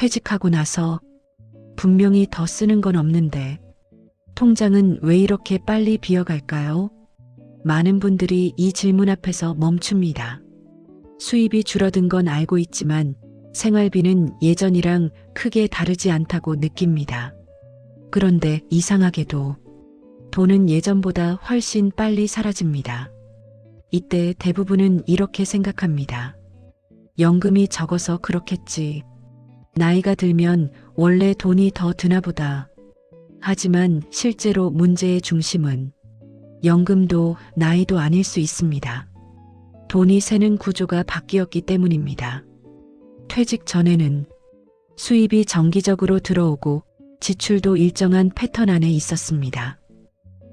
퇴직하고 나서 분명히 더 쓰는 건 없는데 통장은 왜 이렇게 빨리 비어갈까요? 많은 분들이 이 질문 앞에서 멈춥니다. 수입이 줄어든 건 알고 있지만 생활비는 예전이랑 크게 다르지 않다고 느낍니다. 그런데 이상하게도 돈은 예전보다 훨씬 빨리 사라집니다. 이때 대부분은 이렇게 생각합니다. 연금이 적어서 그렇겠지. 나이가 들면 원래 돈이 더 드나 보다. 하지만 실제로 문제의 중심은 연금도 나이도 아닐 수 있습니다. 돈이 새는 구조가 바뀌었기 때문입니다. 퇴직 전에는 수입이 정기적으로 들어오고 지출도 일정한 패턴 안에 있었습니다.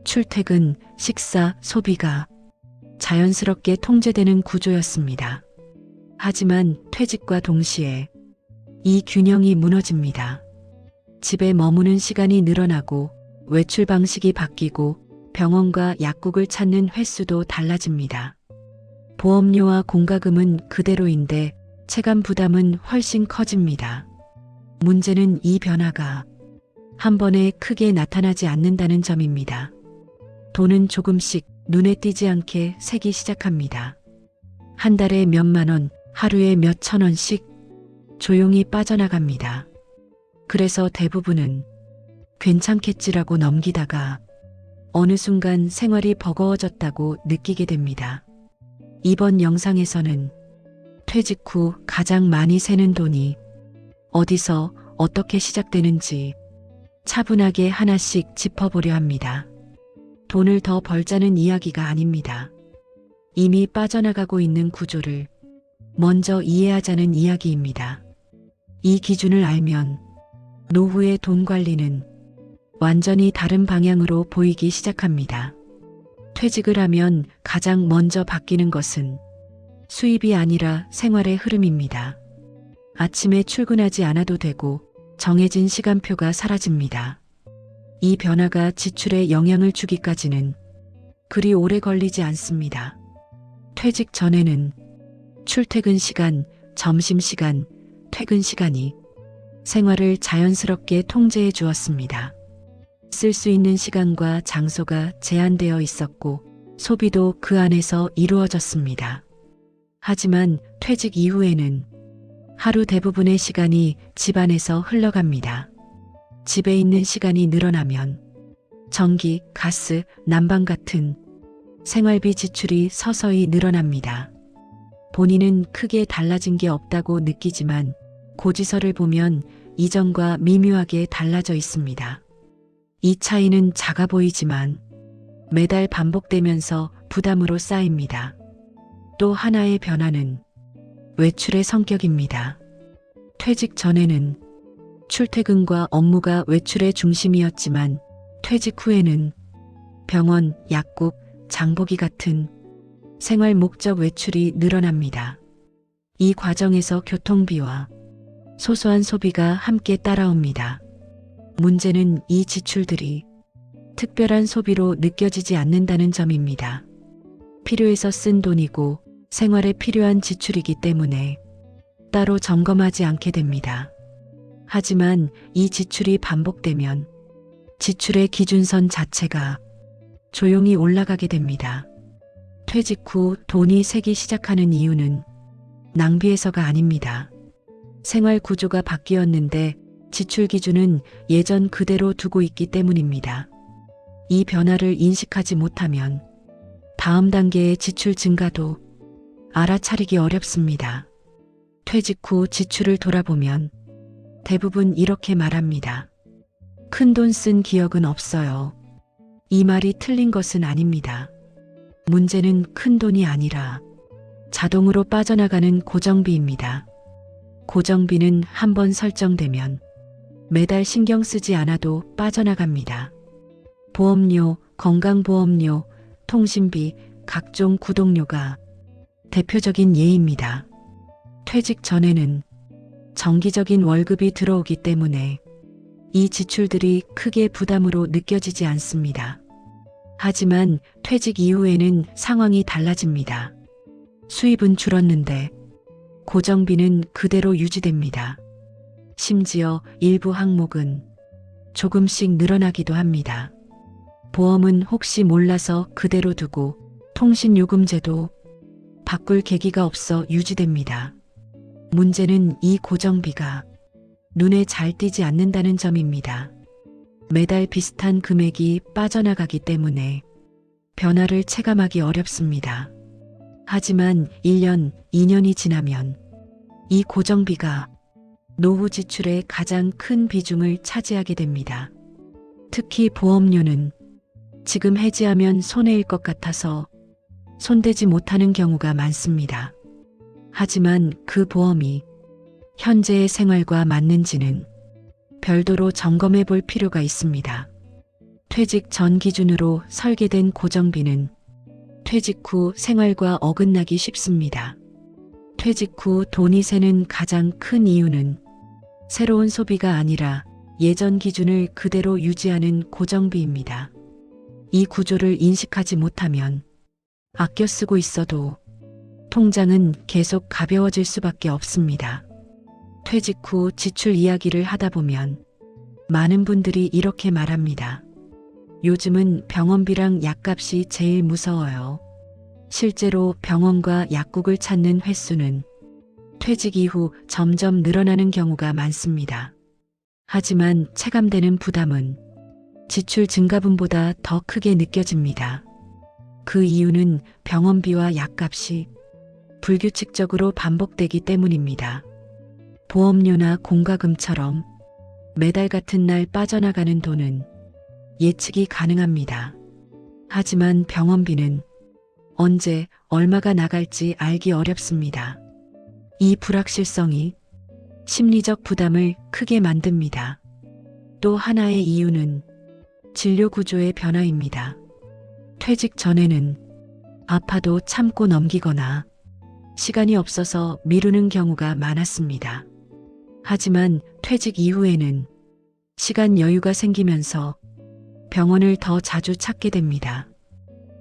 출퇴근, 식사, 소비가 자연스럽게 통제되는 구조였습니다. 하지만 퇴직과 동시에 이 균형이 무너집니다. 집에 머무는 시간이 늘어나고 외출 방식이 바뀌고 병원과 약국을 찾는 횟수도 달라집니다. 보험료와 공과금은 그대로인데 체감 부담은 훨씬 커집니다. 문제는 이 변화가 한 번에 크게 나타나지 않는다는 점입니다. 돈은 조금씩 눈에 띄지 않게 새기 시작합니다. 한 달에 몇만 원, 하루에 몇천 원씩 조용히 빠져나갑니다. 그래서 대부분은 괜찮겠지라고 넘기다가 어느 순간 생활이 버거워졌다고 느끼게 됩니다. 이번 영상에서는 퇴직 후 가장 많이 새는 돈이 어디서 어떻게 시작되는지 차분하게 하나씩 짚어보려 합니다. 돈을 더 벌자는 이야기가 아닙니다. 이미 빠져나가고 있는 구조를 먼저 이해하자는 이야기입니다. 이 기준을 알면 노후의 돈 관리는 완전히 다른 방향으로 보이기 시작합니다. 퇴직을 하면 가장 먼저 바뀌는 것은 수입이 아니라 생활의 흐름입니다. 아침에 출근하지 않아도 되고 정해진 시간표가 사라집니다. 이 변화가 지출에 영향을 주기까지는 그리 오래 걸리지 않습니다. 퇴직 전에는 출퇴근 시간, 점심시간, 퇴근 시간이 생활을 자연스럽게 통제해 주었습니다. 쓸 수 있는 시간과 장소가 제한되어 있었고 소비도 그 안에서 이루어졌습니다. 하지만 퇴직 이후에는 하루 대부분의 시간이 집안에서 흘러갑니다. 집에 있는 시간이 늘어나면 전기, 가스, 난방 같은 생활비 지출이 서서히 늘어납니다. 본인은 크게 달라진 게 없다고 느끼지만 고지서를 보면 이전과 미묘하게 달라져 있습니다. 이 차이는 작아 보이지만 매달 반복되면서 부담으로 쌓입니다. 또 하나의 변화는 외출의 성격입니다. 퇴직 전에는 출퇴근과 업무가 외출의 중심이었지만 퇴직 후에는 병원, 약국, 장보기 같은 생활 목적 외출이 늘어납니다. 이 과정에서 교통비와 소소한 소비가 함께 따라옵니다. 문제는 이 지출들이 특별한 소비로 느껴지지 않는다는 점입니다. 필요해서 쓴 돈이고 생활에 필요한 지출이기 때문에 따로 점검하지 않게 됩니다. 하지만 이 지출이 반복되면 지출의 기준선 자체가 조용히 올라가게 됩니다. 퇴직 후 돈이 새기 시작하는 이유는 낭비해서가 아닙니다. 생활 구조가 바뀌었는데 지출 기준은 예전 그대로 두고 있기 때문입니다. 이 변화를 인식하지 못하면 다음 단계의 지출 증가도 알아차리기 어렵습니다. 퇴직 후 지출을 돌아보면 대부분 이렇게 말합니다. 큰돈 쓴 기억은 없어요. 이 말이 틀린 것은 아닙니다. 문제는 큰 돈이 아니라 자동으로 빠져나가는 고정비입니다. 고정비는 한번 설정되면 매달 신경 쓰지 않아도 빠져나갑니다. 보험료, 건강보험료, 통신비, 각종 구독료가 대표적인 예입니다. 퇴직 전에는 정기적인 월급이 들어오기 때문에 이 지출들이 크게 부담으로 느껴지지 않습니다. 하지만 퇴직 이후에는 상황이 달라집니다. 수입은 줄었는데 고정비는 그대로 유지됩니다. 심지어 일부 항목은 조금씩 늘어나기도 합니다. 보험은 혹시 몰라서 그대로 두고 통신요금제도 바꿀 계기가 없어 유지됩니다. 문제는 이 고정비가 눈에 잘 띄지 않는다는 점입니다. 매달 비슷한 금액이 빠져나가기 때문에 변화를 체감하기 어렵습니다. 하지만 1년, 2년이 지나면 이 고정비가 노후 지출의 가장 큰 비중을 차지하게 됩니다. 특히 보험료는 지금 해지하면 손해일 것 같아서 손대지 못하는 경우가 많습니다. 하지만 그 보험이 현재의 생활과 맞는지는 별도로 점검해 볼 필요가 있습니다. 퇴직 전 기준으로 설계된 고정비는 퇴직 후 생활과 어긋나기 쉽습니다. 퇴직 후 돈이 새는 가장 큰 이유는 새로운 소비가 아니라 예전 기준을 그대로 유지하는 고정비입니다. 이 구조를 인식하지 못하면 아껴 쓰고 있어도 통장은 계속 가벼워질 수밖에 없습니다. 퇴직 후 지출 이야기를 하다 보면 많은 분들이 이렇게 말합니다. 요즘은 병원비랑 약값이 제일 무서워요. 실제로 병원과 약국을 찾는 횟수는 퇴직 이후 점점 늘어나는 경우가 많습니다. 하지만 체감되는 부담은 지출 증가분보다 더 크게 느껴집니다. 그 이유는 병원비와 약값이 불규칙적으로 반복되기 때문입니다. 보험료나 공과금처럼 매달 같은 날 빠져나가는 돈은 예측이 가능합니다. 하지만 병원비는 언제 얼마가 나갈지 알기 어렵습니다. 이 불확실성이 심리적 부담을 크게 만듭니다. 또 하나의 이유는 진료 구조의 변화입니다. 퇴직 전에는 아파도 참고 넘기거나 시간이 없어서 미루는 경우가 많았습니다. 하지만 퇴직 이후에는 시간 여유가 생기면서 병원을 더 자주 찾게 됩니다.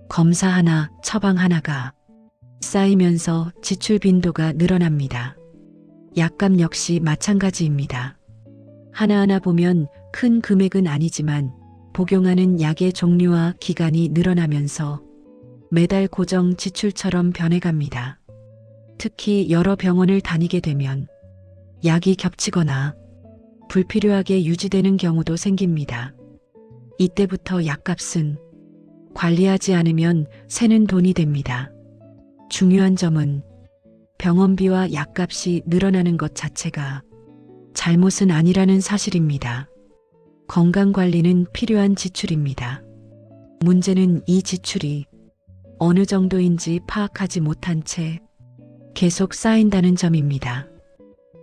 검사 하나, 처방 하나가 쌓이면서 지출 빈도가 늘어납니다. 약값 역시 마찬가지입니다. 하나하나 보면 큰 금액은 아니지만 복용하는 약의 종류와 기간이 늘어나면서 매달 고정 지출처럼 변해갑니다. 특히 여러 병원을 다니게 되면 약이 겹치거나 불필요하게 유지되는 경우도 생깁니다. 이때부터 약값은 관리하지 않으면 새는 돈이 됩니다. 중요한 점은 병원비와 약값이 늘어나는 것 자체가 잘못은 아니라는 사실입니다. 건강관리는 필요한 지출입니다. 문제는 이 지출이 어느 정도인지 파악하지 못한 채 계속 쌓인다는 점입니다.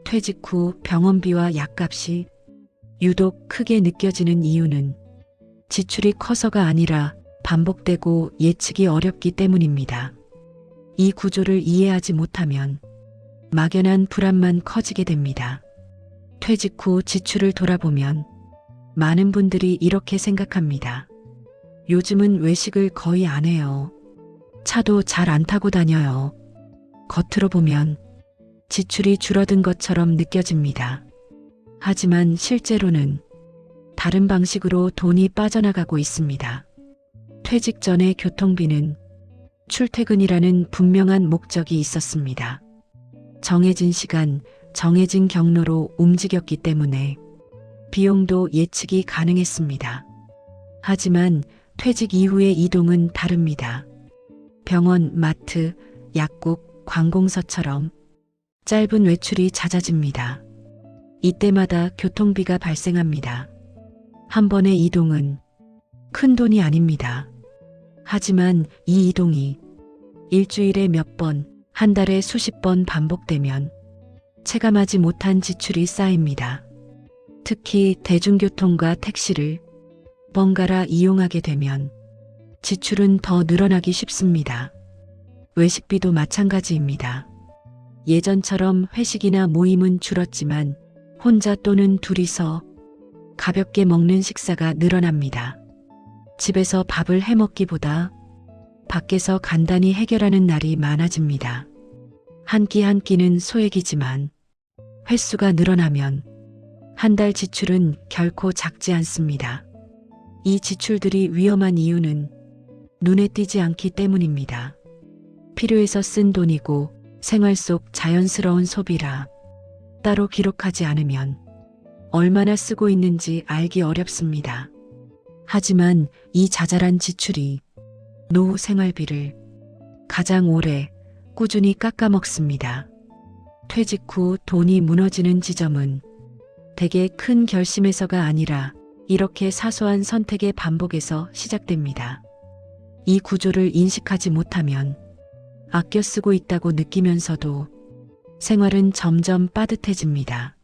퇴직 후 병원비와 약값이 유독 크게 느껴지는 이유는 지출이 커서가 아니라 반복되고 예측이 어렵기 때문입니다. 이 구조를 이해하지 못하면 막연한 불안만 커지게 됩니다. 퇴직 후 지출을 돌아보면 많은 분들이 이렇게 생각합니다. 요즘은 외식을 거의 안 해요. 차도 잘 안 타고 다녀요. 겉으로 보면 지출이 줄어든 것처럼 느껴집니다. 하지만 실제로는 다른 방식으로 돈이 빠져나가고 있습니다. 퇴직 전의 교통비는 출퇴근이라는 분명한 목적이 있었습니다. 정해진 시간, 정해진 경로로 움직였기 때문에 비용도 예측이 가능했습니다. 하지만 퇴직 이후의 이동은 다릅니다. 병원, 마트, 약국, 관공서처럼 짧은 외출이 잦아집니다. 이때마다 교통비가 발생합니다. 한 번의 이동은 큰 돈이 아닙니다. 하지만 이 이동이 일주일에 몇 번, 한 달에 수십 번 반복되면 체감하지 못한 지출이 쌓입니다. 특히 대중교통과 택시를 번갈아 이용하게 되면 지출은 더 늘어나기 쉽습니다. 외식비도 마찬가지입니다. 예전처럼 회식이나 모임은 줄었지만 혼자 또는 둘이서 가볍게 먹는 식사가 늘어납니다. 집에서 밥을 해 먹기보다 밖에서 간단히 해결하는 날이 많아집니다. 한 끼 한 끼는 소액이지만 횟수가 늘어나면 한 달 지출은 결코 작지 않습니다. 이 지출들이 위험한 이유는 눈에 띄지 않기 때문입니다. 필요해서 쓴 돈이고 생활 속 자연스러운 소비라 따로 기록하지 않으면 얼마나 쓰고 있는지 알기 어렵습니다. 하지만 이 자잘한 지출이 노후 생활비를 가장 오래 꾸준히 깎아먹습니다. 퇴직 후 돈이 무너지는 지점은 대개 큰 결심에서가 아니라 이렇게 사소한 선택의 반복에서 시작됩니다. 이 구조를 인식하지 못하면 아껴 쓰고 있다고 느끼면서도 생활은 점점 빠듯해집니다.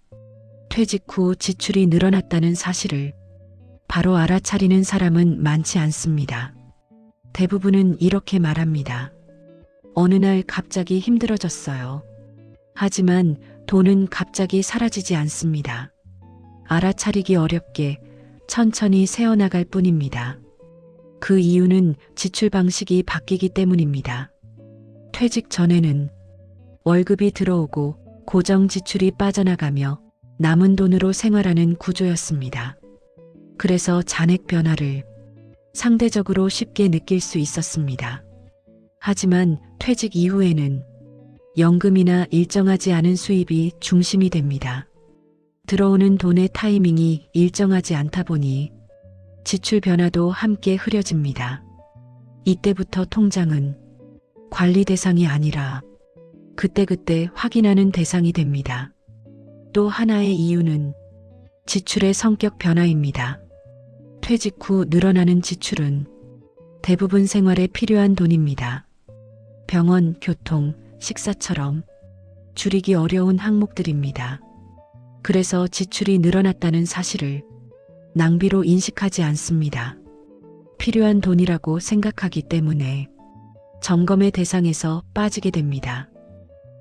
퇴직 후 지출이 늘어났다는 사실을 바로 알아차리는 사람은 많지 않습니다. 대부분은 이렇게 말합니다. 어느 날 갑자기 힘들어졌어요. 하지만 돈은 갑자기 사라지지 않습니다. 알아차리기 어렵게 천천히 새어나갈 뿐입니다. 그 이유는 지출 방식이 바뀌기 때문입니다. 퇴직 전에는 월급이 들어오고 고정 지출이 빠져나가며 남은 돈으로 생활하는 구조였습니다. 그래서 잔액 변화를 상대적으로 쉽게 느낄 수 있었습니다. 하지만 퇴직 이후에는 연금이나 일정하지 않은 수입이 중심이 됩니다. 들어오는 돈의 타이밍이 일정하지 않다 보니 지출 변화도 함께 흐려집니다. 이때부터 통장은 관리 대상이 아니라 그때그때 확인하는 대상이 됩니다. 또 하나의 이유는 지출의 성격 변화입니다. 퇴직 후 늘어나는 지출은 대부분 생활에 필요한 돈입니다. 병원, 교통, 식사처럼 줄이기 어려운 항목들입니다. 그래서 지출이 늘어났다는 사실을 낭비로 인식하지 않습니다. 필요한 돈이라고 생각하기 때문에 점검의 대상에서 빠지게 됩니다.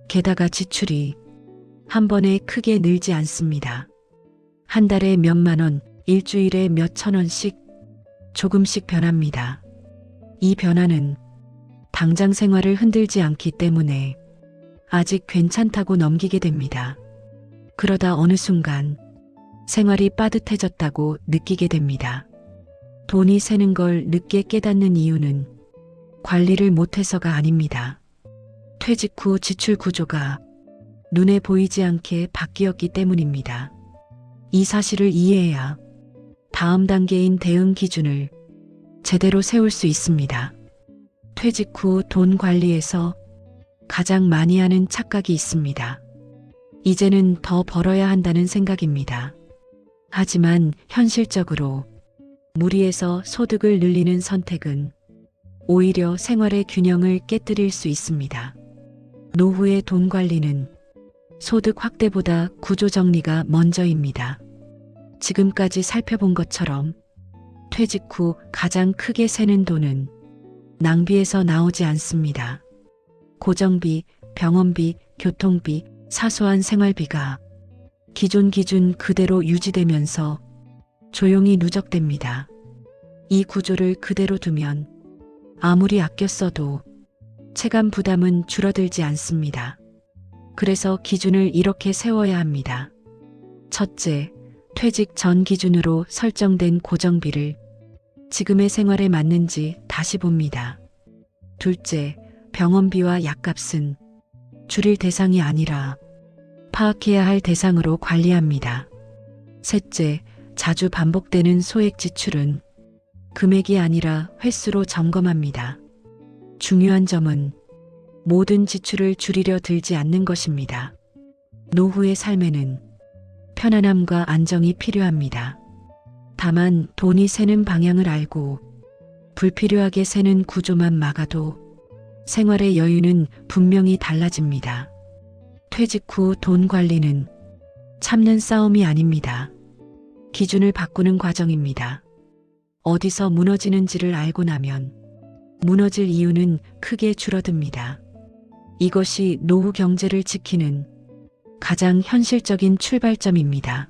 게다가 지출이 한 번에 크게 늘지 않습니다. 한 달에 몇만 원, 일주일에 몇천 원씩 조금씩 변합니다. 이 변화는 당장 생활을 흔들지 않기 때문에 아직 괜찮다고 넘기게 됩니다. 그러다 어느 순간 생활이 빠듯해졌다고 느끼게 됩니다. 돈이 새는 걸 늦게 깨닫는 이유는 관리를 못해서가 아닙니다. 퇴직 후 지출 구조가 눈에 보이지 않게 바뀌었기 때문입니다. 이 사실을 이해해야 다음 단계인 대응 기준을 제대로 세울 수 있습니다. 퇴직 후 돈 관리에서 가장 많이 하는 착각이 있습니다. 이제는 더 벌어야 한다는 생각입니다. 하지만 현실적으로 무리해서 소득을 늘리는 선택은 오히려 생활의 균형을 깨뜨릴 수 있습니다. 노후의 돈 관리는 소득 확대보다 구조 정리가 먼저입니다. 지금까지 살펴본 것처럼 퇴직 후 가장 크게 새는 돈은 낭비에서 나오지 않습니다. 고정비, 병원비, 교통비, 사소한 생활비가 기존 기준 그대로 유지되면서 조용히 누적됩니다. 이 구조를 그대로 두면 아무리 아껴 써도 체감 부담은 줄어들지 않습니다. 그래서 기준을 이렇게 세워야 합니다. 첫째, 퇴직 전 기준으로 설정된 고정비를 지금의 생활에 맞는지 다시 봅니다. 둘째, 병원비와 약값은 줄일 대상이 아니라 파악해야 할 대상으로 관리합니다. 셋째, 자주 반복되는 소액 지출은 금액이 아니라 횟수로 점검합니다. 중요한 점은 모든 지출을 줄이려 들지 않는 것입니다. 노후의 삶에는 편안함과 안정이 필요합니다. 다만 돈이 새는 방향을 알고 불필요하게 새는 구조만 막아도 생활의 여유는 분명히 달라집니다. 퇴직 후 돈 관리는 참는 싸움이 아닙니다. 기준을 바꾸는 과정입니다. 어디서 무너지는지를 알고 나면 무너질 이유는 크게 줄어듭니다. 이것이 노후 경제를 지키는 가장 현실적인 출발점입니다.